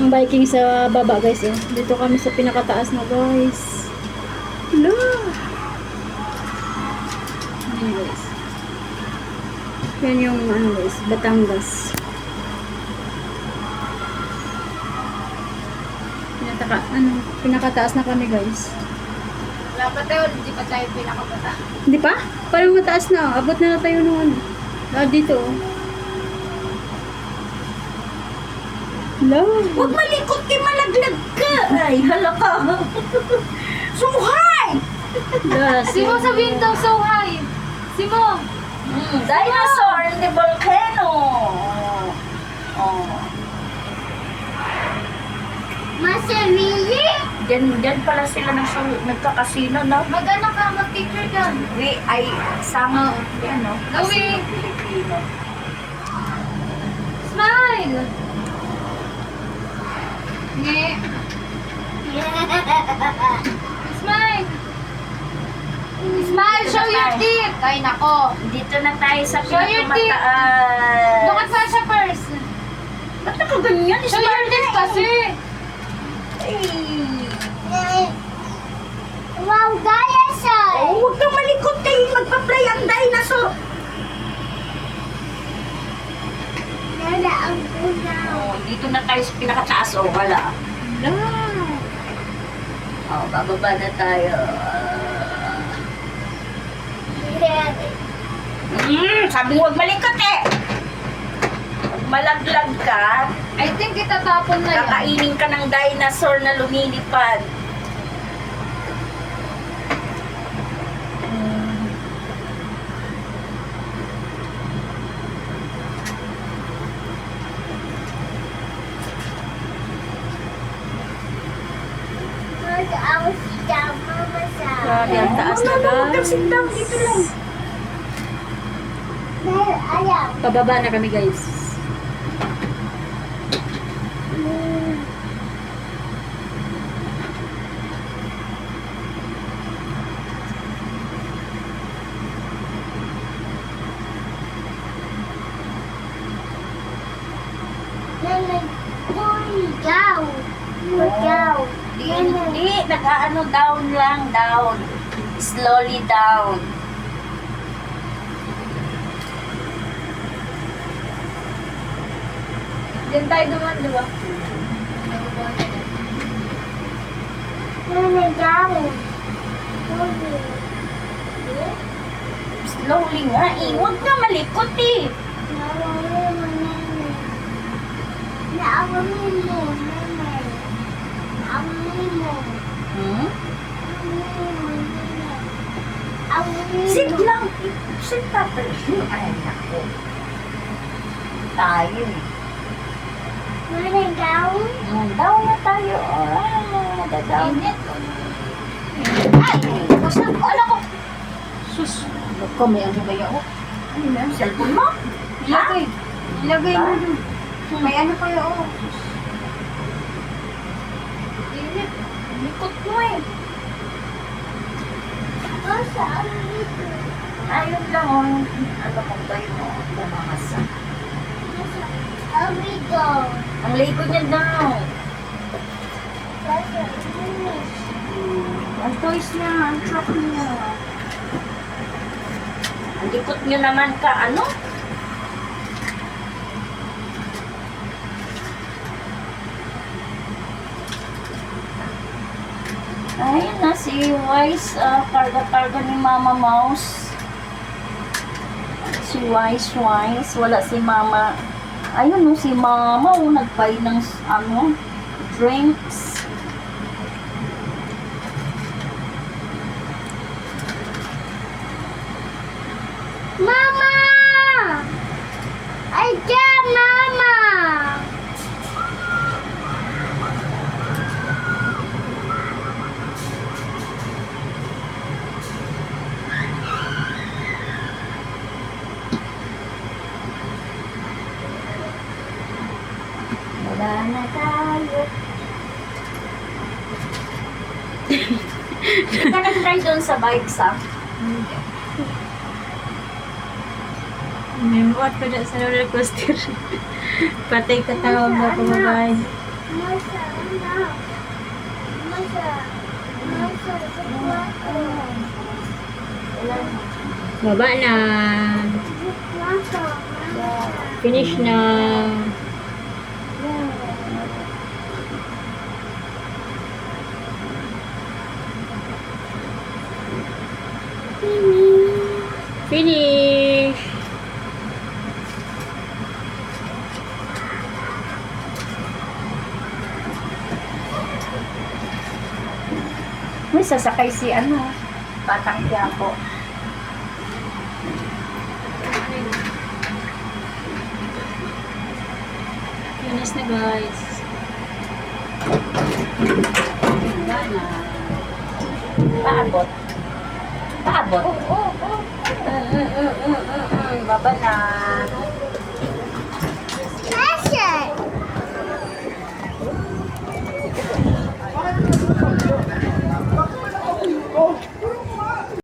ang biking sa baba guys. Oh. Dito kami sa pinakataas na guys. Hello. Ayan guys. Yan yung ano guys, Batangas. Pinakataas na kami guys. Wala pa tayo, hindi pa tayo pinakabata. Hindi pa? Parang mataas na. Abot na tayo nung ano. Dito. Oh. Hello. Huwag malikot kay malaglag ka! Ay, halaka! Suhay! Simo sabihin daw so high. Simo. Dinosaur in the volcano! Oh. Masarili? Diyan pala sila nagkakasino, no? Mag-ano ka, mag-picture ka. We ay sama, ano? Gawin. Pilipino. Smile! Nge. Smile! Smile, show your teeth! Ay, nako. Dito na tayo sa Show your teeth. pinakamataas. Bakit pa siya first? Ba't nakaganyan? Show your teeth kasi. Wow, dinosaur! Oh, huwag kang malikot kayo. Magpa-play ang dinosaur. Nala ang punaw. Oh, dito na tayo sa pinakataas. Oh, wala. Oh, bababa na tayo. Sabi mo, huwag malikot eh. Huwag malaglag ka. I think itatapon na yan. Kakainin ka ng dinosaur na lumilipad. Grabe, ang taas na guys. Sit down, dito lang. Pababa na kami guys. Hindi, nag-ano down lang, down. Slowly down. Diyan tayo duman, di ba? Slowly nga eh. Huwag na malikot eh. Hmm? Sit lang. Sit pa ay, nako. Tayo eh. Down na tayo. Down. Init. Ay, basta ko. Alam ko. Sus. Ako, may ano ba yun? Ano yan? Cellphone mo? Ilagay. Ilagay mo dun. May ano kayo, oh. Init. Likot mo eh. Ayun lang oh. Ano kung kayo mo? Bumamasa. Ang likod niya daw. Ang toys niya. Ang truck niya. Ang likod niyo naman ka. Ano? Ayun na si Wise, karga-karga ni Mama Mouse. Si Wise, wala si Mama. Ayun no, si Mama, nagpay ng ano, drinks. Mama! Ay, dyan, Mama! Wala na tayo. Hindi ka nag-try doon sa bikes, ah. May muat ko dyan sa roller coaster. Patay ka tawag na kumabay. Baba na. Finish na. Finish. May sasakay si ano, Batang Quiapo. Finish na guys. Baba na. Paabot. Paabot. Baba na.